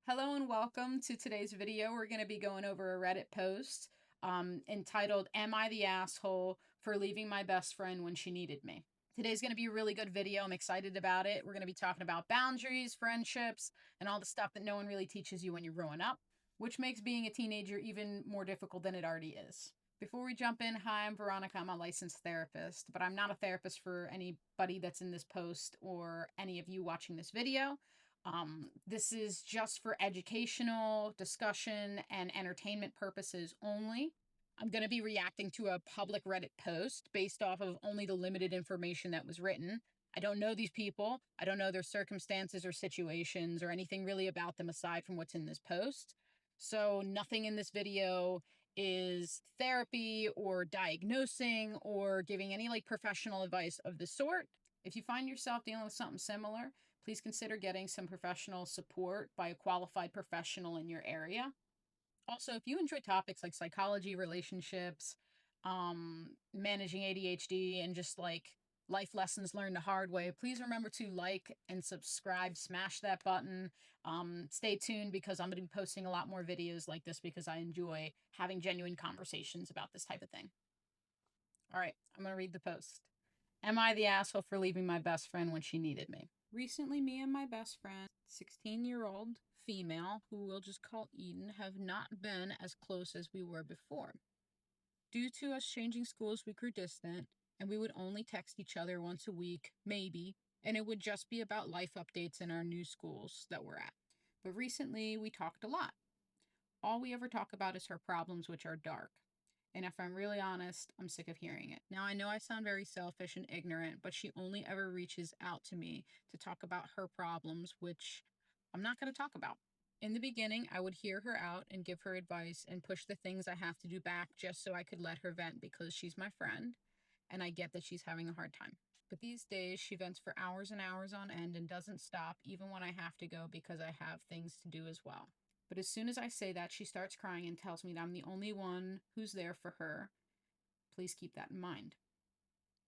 Hello and welcome to today's video. We're going to be going over a Reddit post entitled, "Am I the asshole for leaving my best friend when she needed me?" Today's going to be a really good video. I'm excited about it. We're going to be talking about boundaries, friendships, and all the stuff that no one really teaches you when you're growing up, which makes being a teenager even more difficult than it already is. Before we jump in, hi, I'm Veronica. I'm a licensed therapist, but I'm not a therapist for anybody that's in this post or any of you watching this video. This is just for educational discussion and entertainment purposes only. I'm going to be reacting to a public Reddit post based off of only the limited information that was written. I don't know these people. I don't know their circumstances or situations or anything really about them aside from what's in this post. So nothing in this video is therapy or diagnosing or giving any professional advice of the sort. If you find yourself dealing with something similar, please consider getting some professional support by a qualified professional in your area. Also, if you enjoy topics like psychology, relationships, managing ADHD, and just life lessons learned the hard way, please remember to like and subscribe, smash that button. Stay tuned because I'm going to be posting a lot more videos like this because I enjoy having genuine conversations about this type of thing. All right, I'm going to read the post. Am I the asshole for leaving my best friend when she needed me? Recently, me and my best friend, 16-year-old female, who we'll just call Eden, have not been as close as we were before. Due to us changing schools, we grew distant, and we would only text each other once a week, maybe, and it would just be about life updates in our new schools that we're at. But recently, we talked a lot. All we ever talk about is her problems, which are dark. And if I'm really honest, I'm sick of hearing it. Now, I know I sound very selfish and ignorant, but she only ever reaches out to me to talk about her problems, which I'm not going to talk about. In the beginning, I would hear her out and give her advice and push the things I have to do back just so I could let her vent because she's my friend and I get that she's having a hard time. But these days, she vents for hours and hours on end and doesn't stop even when I have to go because I have things to do as well. But as soon as I say that, she starts crying and tells me that I'm the only one who's there for her. Please keep that in mind.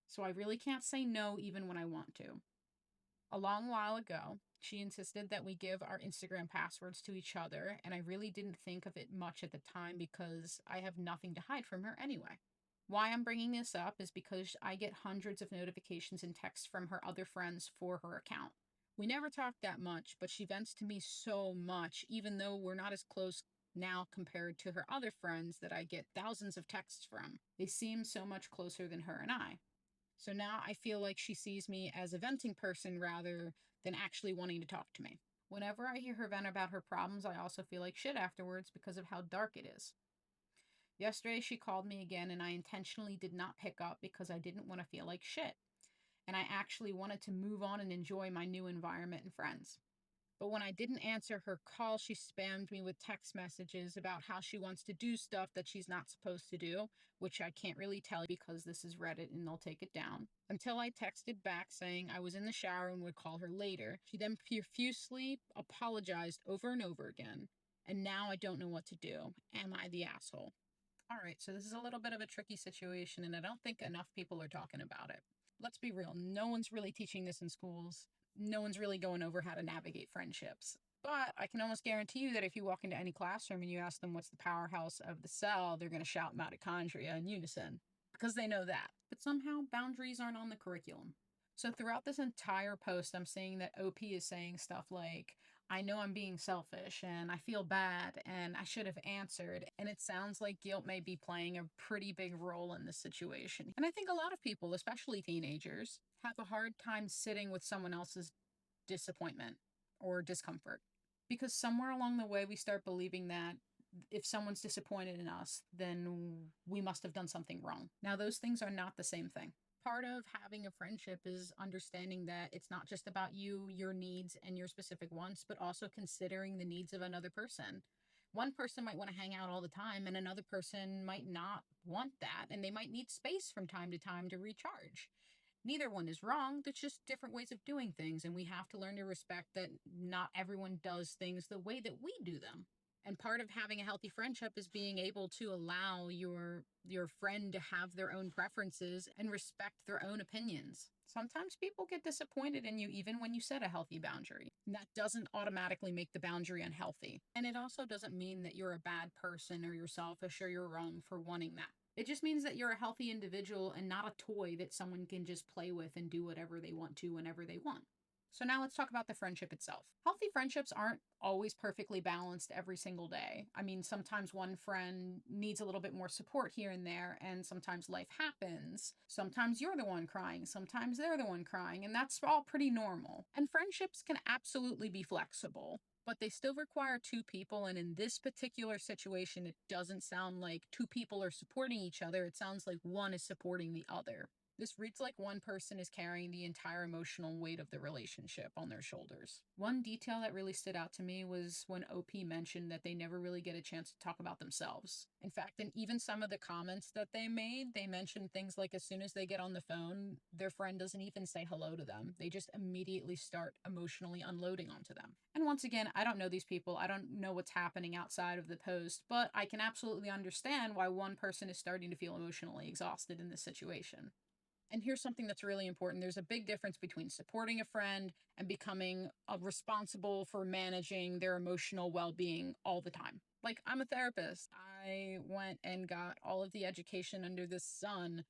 So I really can't say no even when I want to. A long while ago, she insisted that we give our Instagram passwords to each other, and I really didn't think of it much at the time because I have nothing to hide from her anyway. Why I'm bringing this up is because I get hundreds of notifications and texts from her other friends for her account. We never talk that much, but she vents to me so much, even though we're not as close now compared to her other friends that I get thousands of texts from. They seem so much closer than her and I. So now I feel like she sees me as a venting person rather than actually wanting to talk to me. Whenever I hear her vent about her problems, I also feel like shit afterwards because of how dark it is. Yesterday, she called me again, and I intentionally did not pick up because I didn't want to feel like shit. And I actually wanted to move on and enjoy my new environment and friends. But when I didn't answer her call, she spammed me with text messages about how she wants to do stuff that she's not supposed to do, which I can't really tell because this is Reddit and they'll take it down. Until I texted back saying I was in the shower and would call her later. She then profusely apologized over and over again. And now I don't know what to do. Am I the asshole? All right, so this is a little bit of a tricky situation, and I don't think enough people are talking about it. Let's be real, no one's really teaching this in schools. No one's really going over how to navigate friendships. But I can almost guarantee you that if you walk into any classroom and you ask them what's the powerhouse of the cell, they're going to shout mitochondria in unison because they know that. But somehow boundaries aren't on the curriculum. So throughout this entire post, I'm seeing that OP is saying stuff like, I know I'm being selfish and I feel bad and I should have answered. And it sounds like guilt may be playing a pretty big role in this situation. And I think a lot of people, especially teenagers, have a hard time sitting with someone else's disappointment or discomfort. Because somewhere along the way, we start believing that if someone's disappointed in us, then we must have done something wrong. Now, those things are not the same thing. Part of having a friendship is understanding that it's not just about you, your needs, and your specific wants, but also considering the needs of another person. One person might want to hang out all the time, and another person might not want that, and they might need space from time to time to recharge. Neither one is wrong. There's just different ways of doing things, and we have to learn to respect that not everyone does things the way that we do them. And part of having a healthy friendship is being able to allow your friend to have their own preferences and respect their own opinions. Sometimes people get disappointed in you even when you set a healthy boundary. And that doesn't automatically make the boundary unhealthy. And it also doesn't mean that you're a bad person or you're selfish or you're wrong for wanting that. It just means that you're a healthy individual and not a toy that someone can just play with and do whatever they want to whenever they want. So now let's talk about the friendship itself. Healthy friendships aren't always perfectly balanced every single day. I mean, sometimes one friend needs a little bit more support here and there, and sometimes life happens. Sometimes you're the one crying, sometimes they're the one crying, and that's all pretty normal. And friendships can absolutely be flexible, but they still require two people. And in this particular situation, it doesn't sound like two people are supporting each other. It sounds like one is supporting the other. This reads like one person is carrying the entire emotional weight of the relationship on their shoulders. One detail that really stood out to me was when OP mentioned that they never really get a chance to talk about themselves. In fact, in even some of the comments that they made, they mentioned things like as soon as they get on the phone, their friend doesn't even say hello to them. They just immediately start emotionally unloading onto them. And once again, I don't know these people. I don't know what's happening outside of the post, but I can absolutely understand why one person is starting to feel emotionally exhausted in this situation. And here's something that's really important. There's a big difference between supporting a friend and becoming responsible for managing their emotional well being all the time. Like, I'm a therapist. I went and got all of the education under the sun,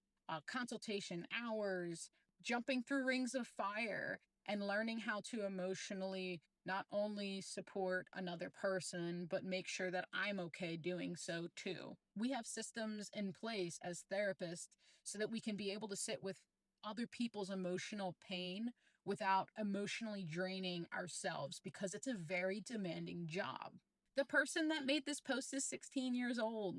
consultation hours, jumping through rings of fire, and learning how to emotionally not only support another person, but make sure that I'm okay doing so too. We have systems in place as therapists so that we can be able to sit with other people's emotional pain without emotionally draining ourselves because it's a very demanding job. The person that made this post is 16 years old.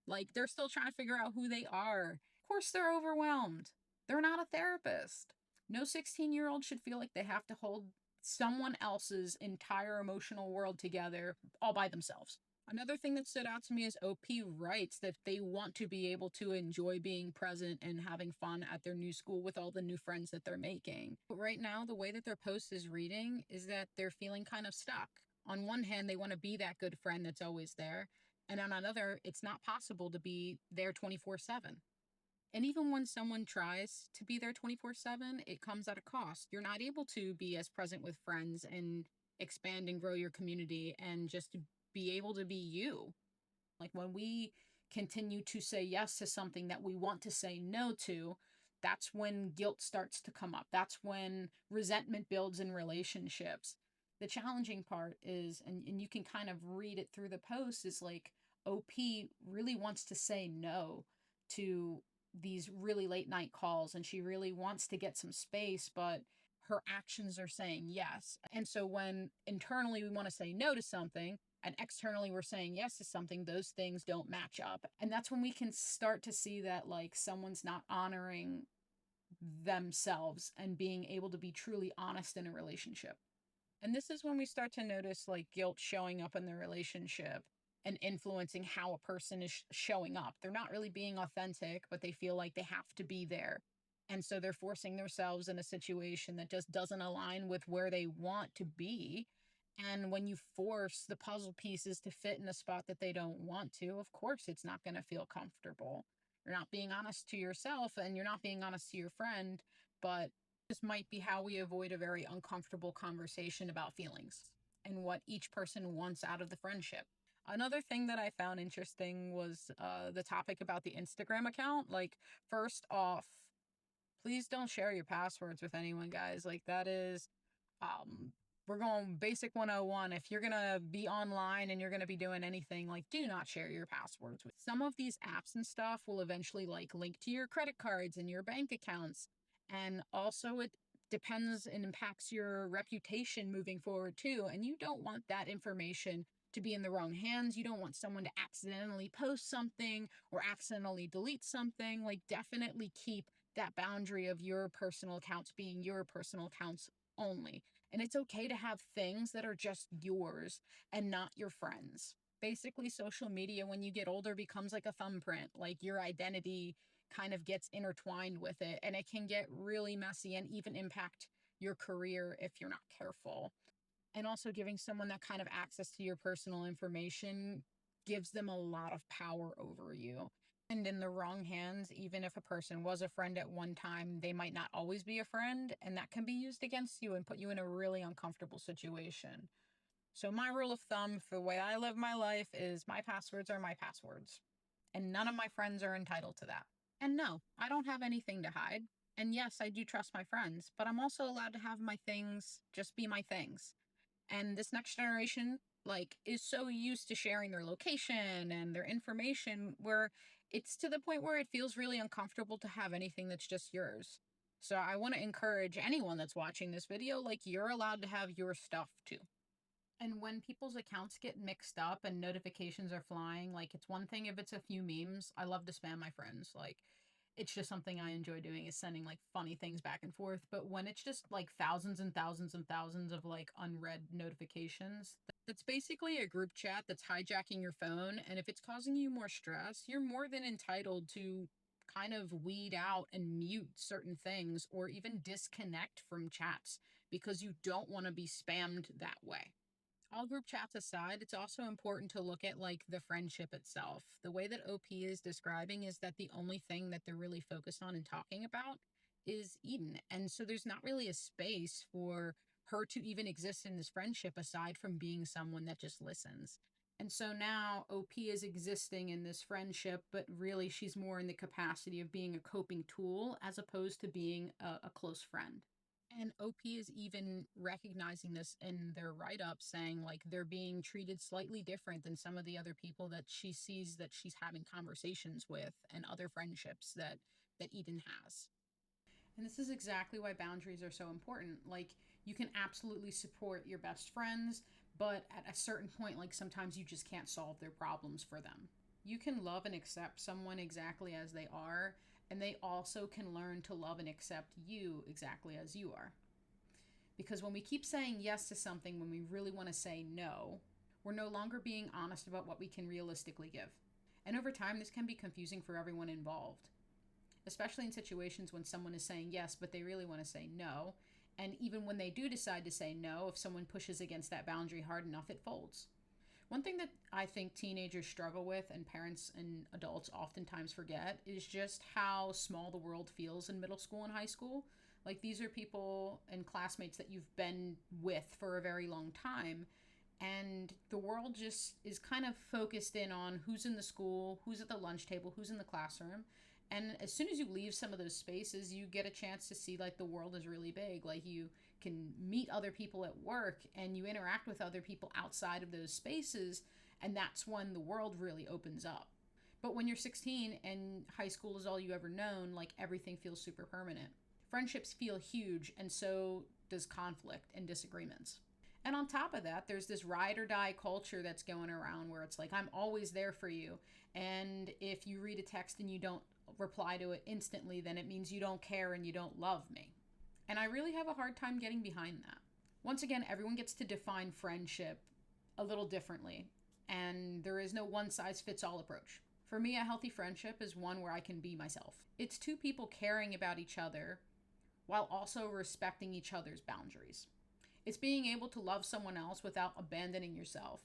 Like, they're still trying to figure out who they are. Of course, they're overwhelmed. They're not a therapist. No 16-year-old should feel like they have to hold someone else's entire emotional world together all by themselves. Another thing that stood out to me is OP writes that they want to be able to enjoy being present and having fun at their new school with all the new friends that they're making. But right now, the way that their post is reading is that they're feeling kind of stuck. On one hand, they want to be that good friend that's always there. And on another, it's not possible to be there 24/7. And even when someone tries to be there 24/7, it comes at a cost. You're not able to be as present with friends and expand and grow your community and just to be able to be you. Like, when we continue to say yes to something that we want to say no to, that's when guilt starts to come up. That's when resentment builds in relationships. The challenging part is, and you can kind of read it through the post, is like OP really wants to say no to these really late night calls and she really wants to get some space, but her actions are saying yes. And so when internally we want to say no to something, and externally we're saying yes to something, those things don't match up. And that's when we can start to see that, like, someone's not honoring themselves and being able to be truly honest in a relationship. And this is when we start to notice like guilt showing up in the relationship and influencing how a person is showing up. They're not really being authentic, but they feel like they have to be there. And so they're forcing themselves in a situation that just doesn't align with where they want to be. And when you force the puzzle pieces to fit in a spot that they don't want to, of course, it's not going to feel comfortable. You're not being honest to yourself and you're not being honest to your friend, but this might be how we avoid a very uncomfortable conversation about feelings and what each person wants out of the friendship. Another thing that I found interesting was the topic about the Instagram account. Like, first off, please don't share your passwords with anyone, guys. Like, that is um we're going basic 101. If you're gonna be online and you're gonna be doing anything, like, do not share your passwords with some of these apps. And stuff will eventually like link to your credit cards and your bank accounts, and also it depends and impacts your reputation moving forward too, and you don't want that information to be in the wrong hands. You don't want someone to accidentally post something or accidentally delete something. Like, definitely keep that boundary of your personal accounts being your personal accounts only. And it's okay to have things that are just yours and not your friends. Basically, social media, when you get older, becomes like a thumbprint. Like, your identity kind of gets intertwined with it, and it can get really messy and even impact your career if you're not careful. And also, giving someone that kind of access to your personal information gives them a lot of power over you. And in the wrong hands, even if a person was a friend at one time, they might not always be a friend, and that can be used against you and put you in a really uncomfortable situation. So, my rule of thumb for the way I live my life is my passwords are my passwords, and none of my friends are entitled to that. And no, I don't have anything to hide. And yes, I do trust my friends, but I'm also allowed to have my things just be my things. And this next generation, like, is so used to sharing their location and their information where it's to the point where it feels really uncomfortable to have anything that's just yours. So I want to encourage anyone that's watching this video, like, you're allowed to have your stuff too. And when people's accounts get mixed up and notifications are flying, like, it's one thing if it's a few memes. I love to spam my friends. Like, it's just something I enjoy doing, is sending like funny things back and forth. But when it's just like thousands and thousands and thousands of like unread notifications, that's basically a group chat that's hijacking your phone. And if it's causing you more stress, you're more than entitled to kind of weed out and mute certain things or even disconnect from chats because you don't want to be spammed that way. All group chats aside, it's also important to look at like the friendship itself. The way that OP is describing is that the only thing that they're really focused on and talking about is Eden. And so there's not really a space for her to even exist in this friendship aside from being someone that just listens. And so now OP is existing in this friendship, but really she's more in the capacity of being a coping tool as opposed to being a close friend. And OP is even recognizing this in their write up, saying like they're being treated slightly different than some of the other people that she sees that she's having conversations with and other friendships that Eden has. And this is exactly why boundaries are so important. Like, you can absolutely support your best friends, but at a certain point, like, sometimes you just can't solve their problems for them. You can love and accept someone exactly as they are, and they also can learn to love and accept you exactly as you are. Because when we keep saying yes to something when we really want to say no, we're no longer being honest about what we can realistically give. And over time, this can be confusing for everyone involved, especially in situations when someone is saying yes, but they really want to say no. And even when they do decide to say no, if someone pushes against that boundary hard enough, it folds. One thing that I think teenagers struggle with and parents and adults oftentimes forget is just how small the world feels in middle school and high school. Like, these are people and classmates that you've been with for a very long time. And the world just is kind of focused in on who's in the school, who's at the lunch table, who's in the classroom. And as soon as you leave some of those spaces, you get a chance to see like the world is really big. Like, you can meet other people at work and you interact with other people outside of those spaces. And that's when the world really opens up. But when you're 16 and high school is all you ever known, like, everything feels super permanent. Friendships feel huge, and so does conflict and disagreements. And on top of that, there's this ride or die culture that's going around where it's like, I'm always there for you. And if you read a text and you don't reply to it instantly, then it means you don't care and you don't love me. And I really have a hard time getting behind that. Once again, everyone gets to define friendship a little differently, and there is no one size fits all approach. For me, a healthy friendship is one where I can be myself. It's two people caring about each other while also respecting each other's boundaries. It's being able to love someone else without abandoning yourself.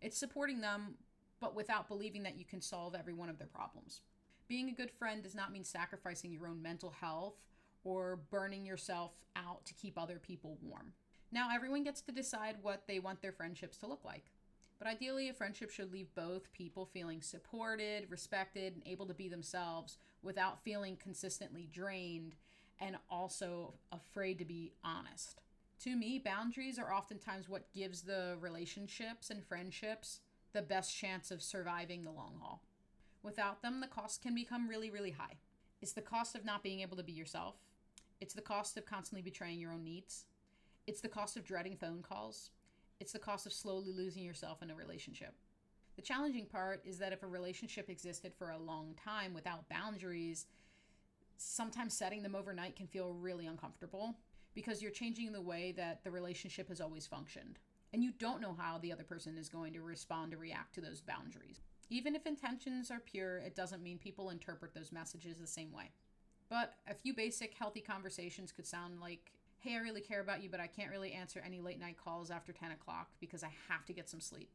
It's supporting them, but without believing that you can solve every one of their problems. Being a good friend does not mean sacrificing your own mental health or burning yourself out to keep other people warm. Now, everyone gets to decide what they want their friendships to look like. But ideally, a friendship should leave both people feeling supported, respected, and able to be themselves without feeling consistently drained and also afraid to be honest. To me, boundaries are oftentimes what gives the relationships and friendships the best chance of surviving the long haul. Without them, the cost can become really, really high. It's the cost of not being able to be yourself. It's the cost of constantly betraying your own needs. It's the cost of dreading phone calls. It's the cost of slowly losing yourself in a relationship. The challenging part is that if a relationship existed for a long time without boundaries, sometimes setting them overnight can feel really uncomfortable because you're changing the way that the relationship has always functioned. And you don't know how the other person is going to respond or react to those boundaries. Even if intentions are pure, it doesn't mean people interpret those messages the same way. But a few basic healthy conversations could sound like, hey, I really care about you, but I can't really answer any late night calls after 10 o'clock because I have to get some sleep.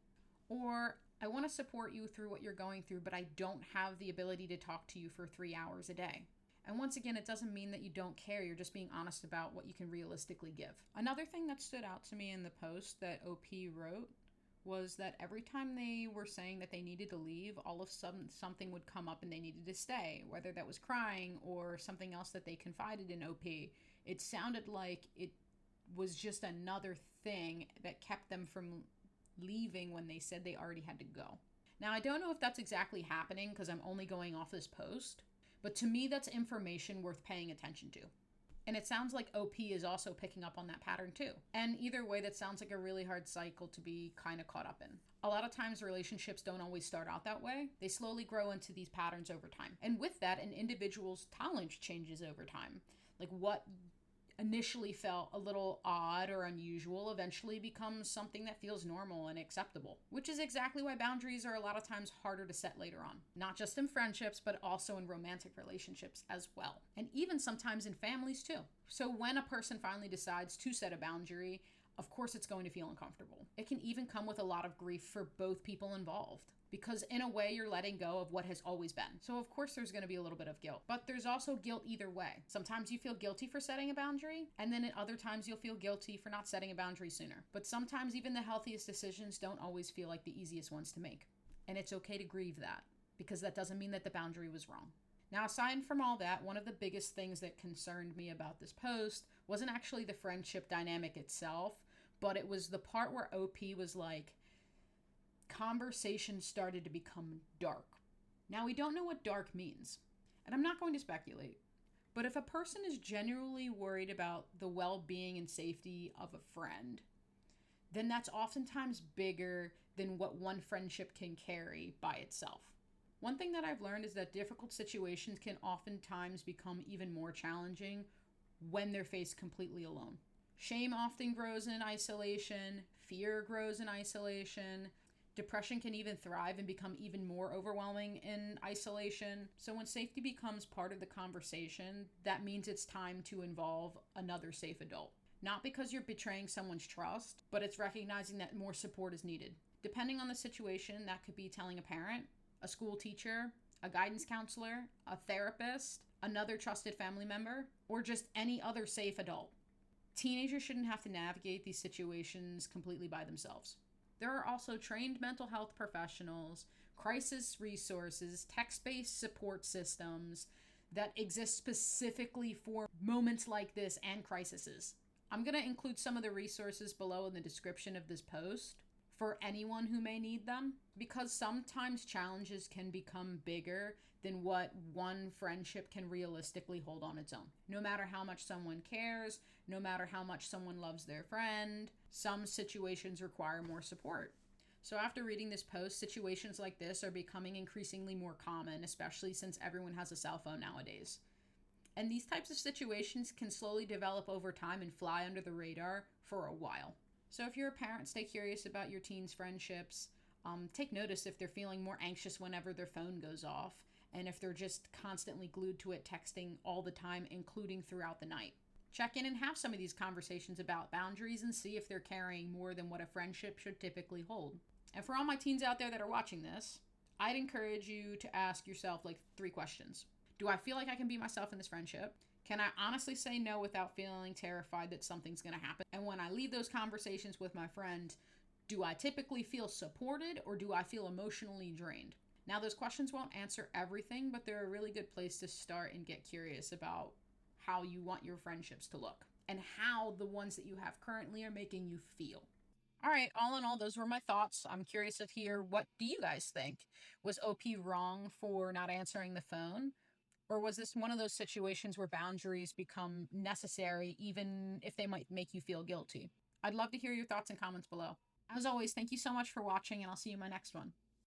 Or I want to support you through what you're going through, but I don't have the ability to talk to you for 3 hours a day. And once again, it doesn't mean that you don't care. You're just being honest about what you can realistically give. Another thing that stood out to me in the post that OP wrote was that every time they were saying that they needed to leave, all of a sudden something would come up and they needed to stay, whether that was crying or something else that they confided in OP. It sounded like it was just another thing that kept them from leaving when they said they already had to go. Now, I don't know if that's exactly happening because I'm only going off this post, but to me, that's information worth paying attention to. And it sounds like OP is also picking up on that pattern too. And either way, that sounds like a really hard cycle to be kind of caught up in. A lot of times, relationships don't always start out that way. They slowly grow into these patterns over time. And with that, an individual's tolerance changes over time. Like what initially felt a little odd or unusual eventually becomes something that feels normal and acceptable, which is exactly why boundaries are a lot of times harder to set later on, not just in friendships, but also in romantic relationships as well, and even sometimes in families too. So when a person finally decides to set a boundary, of course it's going to feel uncomfortable. It can even come with a lot of grief for both people involved, because in a way you're letting go of what has always been. So of course there's going to be a little bit of guilt, but there's also guilt either way. Sometimes you feel guilty for setting a boundary, and then at other times you'll feel guilty for not setting a boundary sooner. But sometimes even the healthiest decisions don't always feel like the easiest ones to make. And it's okay to grieve that, because that doesn't mean that the boundary was wrong. Now, aside from all that, one of the biggest things that concerned me about this post wasn't actually the friendship dynamic itself, but it was the part where OP was like, conversation started to become dark. Now, we don't know what dark means, and I'm not going to speculate, but if a person is genuinely worried about the well-being and safety of a friend, then that's oftentimes bigger than what one friendship can carry by itself. One thing that I've learned is that difficult situations can oftentimes become even more challenging when they're faced completely alone. Shame often grows in isolation, fear grows in isolation, depression can even thrive and become even more overwhelming in isolation. So when safety becomes part of the conversation, that means it's time to involve another safe adult. Not because you're betraying someone's trust, but it's recognizing that more support is needed. Depending on the situation, that could be telling a parent, a school teacher, a guidance counselor, a therapist, another trusted family member, or just any other safe adult. Teenagers shouldn't have to navigate these situations completely by themselves. There are also trained mental health professionals, crisis resources, text-based support systems that exist specifically for moments like this and crises. I'm going to include some of the resources below in the description of this post for anyone who may need them, because sometimes challenges can become bigger than what one friendship can realistically hold on its own. No matter how much someone cares, no matter how much someone loves their friend, some situations require more support. So after reading this post, situations like this are becoming increasingly more common, especially since everyone has a cell phone nowadays. And these types of situations can slowly develop over time and fly under the radar for a while. So if you're a parent, stay curious about your teens' friendships. Take notice if they're feeling more anxious whenever their phone goes off, and if they're just constantly glued to it, texting all the time, including throughout the night. Check in and have some of these conversations about boundaries and see if they're carrying more than what a friendship should typically hold. And for all my teens out there that are watching this, I'd encourage you to ask yourself like 3 questions. Do I feel like I can be myself in this friendship? Can I honestly say no without feeling terrified that something's going to happen? And when I leave those conversations with my friend, do I typically feel supported or do I feel emotionally drained? Now, those questions won't answer everything, but they're a really good place to start and get curious about how you want your friendships to look and how the ones that you have currently are making you feel. All right, all in all, those were my thoughts. I'm curious to hear, what do you guys think? Was OP wrong for not answering the phone? Or was this one of those situations where boundaries become necessary even if they might make you feel guilty? I'd love to hear your thoughts and comments below. As always, thank you so much for watching, and I'll see you in my next one.